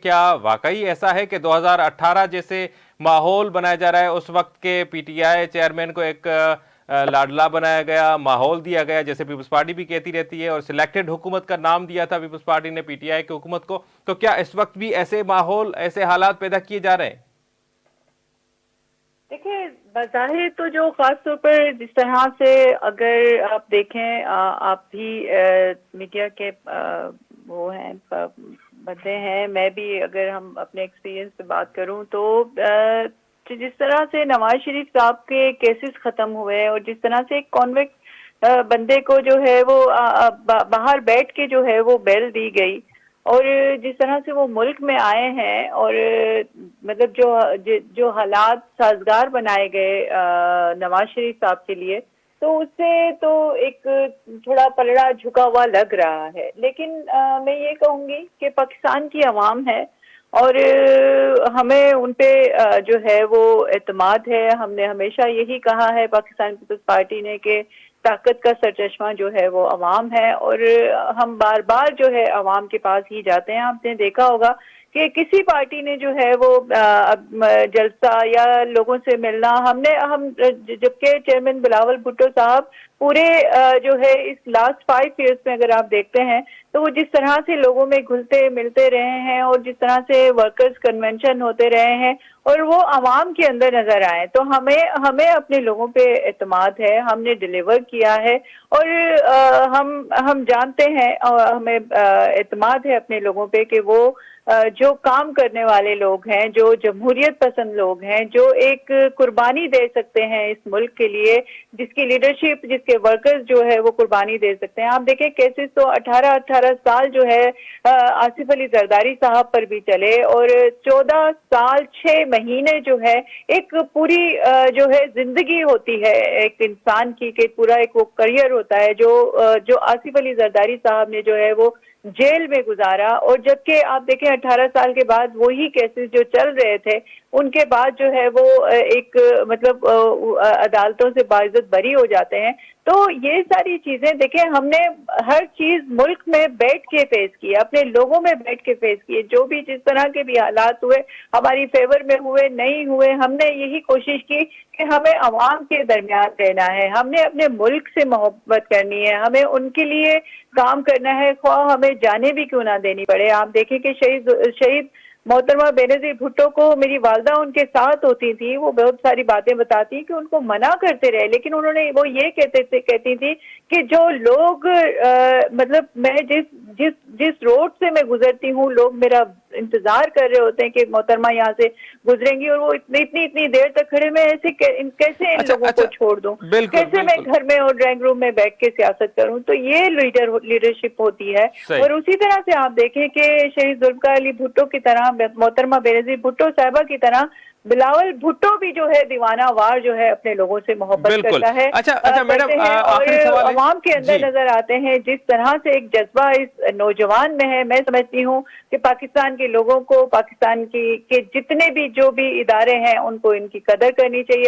क्या वाकई ऐसा है कि 2018 जैसे माहौल बनाया जा रहा है? उस वक्त के पीटीआई चेयरमैन को एक लाडला बनाया गया, माहौल दिया गया, जैसे पीपल्स पार्टी भी कहती रहती है, और सिलेक्टेड हुकूमत का नाम दिया था पीपल्स पार्टी ने पीटीआई की हुकूमत को। तो क्या इस वक्त भी ऐसे माहौल, ऐसे हालात पैदा किए जा रहे हैं? देखिए, बज़ाहिर तो जो खास तौर पर जिस तरह से अगर आप देखें, आप भी मीडिया के वो हैं, बंदे हैं, मैं भी अगर हम अपने एक्सपीरियंस पे बात करूं तो जिस तरह से नवाज शरीफ साहब के केसेस खत्म हुए और जिस तरह से एक कॉन्विक्ट बंदे को जो है वो बाहर बैठ के जो है वो बेल दी गई, और जिस तरह से वो मुल्क में आए हैं, और मतलब जो हालात साजगार बनाए गए नवाज शरीफ साहब के लिए, तो उससे तो एक थोड़ा पलड़ा झुका हुआ लग रहा है। लेकिन मैं ये कहूंगी कि पाकिस्तान की आवाम है और हमें उन पे जो है वो एतमाद है। हमने हमेशा यही कहा है पाकिस्तान पीपल्स पार्टी ने कि ताकत का सरचश्मा जो है वो अवाम है, और हम बार बार जो है अवाम के पास ही जाते हैं। आपने देखा होगा कि किसी पार्टी ने जो है वो जलसा या लोगों से मिलना, हम जबकि चेयरमैन बिलावल भुट्टो साहब पूरे जो है इस लास्ट 5 इयर्स में अगर आप देखते हैं तो वो जिस तरह से लोगों में घुलते मिलते रहे हैं और जिस तरह से वर्कर्स कन्वेंशन होते रहे हैं और वो आवाम के अंदर नजर आए, तो हमें अपने लोगों पे एतमाद है, हमने डिलीवर किया है, और हम जानते हैं और हमें एतमाद है अपने लोगों पे कि वो जो काम करने वाले लोग हैं, जो जमहूरियत पसंद लोग हैं, जो एक कुर्बानी दे सकते हैं इस मुल्क के लिए, जिसकी लीडरशिप, जिसके वर्कर्स जो है वो कुर्बानी दे सकते हैं। आप देखें केसेस तो 18-18 साल जो है आसिफ अली जरदारी साहब पर भी चले, और 14 साल 6 महीने जो है एक पूरी जो है जिंदगी होती है एक इंसान की, कि पूरा एक वो करियर होता है जो आसिफ अली जरदारी साहब ने जो है वो जेल में गुजारा। और जबकि आप देखें 18 साल के बाद वही केसेस जो चल रहे थे, उनके बाद जो है वो एक मतलब अदालतों से बाइज्जत बरी हो जाते हैं। तो ये सारी चीजें देखें, हमने हर चीज मुल्क में बैठ के फेस की, अपने लोगों में बैठ के फेस किए, जो भी जिस तरह के भी हालात हुए, हमारी फेवर में हुए नहीं हुए, हमने यही कोशिश की कि हमें अवाम के दरमियान रहना है, हमने अपने मुल्क से मोहब्बत करनी है, हमें उनके लिए काम करना है, ख्वाह हमें जाने भी क्यों ना देनी पड़े। आप देखें कि शहीद मोहतरमा बेनजीर भुट्टो को मेरी वालदा उनके साथ होती थी, वो बहुत सारी बातें बताती कि उनको मना करते रहे, लेकिन उन्होंने वो ये कहती थी कि जो लोग मतलब मैं जिस रोड से मैं गुजरती हूँ, लोग मेरा इंतजार कर रहे होते हैं कि मोहतरमा यहाँ से गुजरेंगी, और वो इतनी देर तक खड़े, मैं ऐसे कैसे इन लोगों को छोड़ दूं, बिल्कुल कैसे मैं बिल्कुल घर में और ड्राइंग रूम में बैठ के सियासत करूं। तो ये लीडरशिप होती है। और उसी तरह से आप देखें कि शहीद जुल्फ़िकार अली भुट्टो की तरह, मोहतरमा बेनजीर भुट्टो साहिबा की तरह बिलावल भुट्टो भी जो है दीवाना वार जो है अपने लोगों से मोहब्बत करता है। अच्छा मैडम, और आखिरी सवाल है अवाम के अंदर जी। नजर आते हैं जिस तरह से एक जज्बा इस नौजवान में है। मैं समझती हूँ कि पाकिस्तान के लोगों को, पाकिस्तान के जितने भी जो भी इदारे हैं, उनको इनकी कदर करनी चाहिए।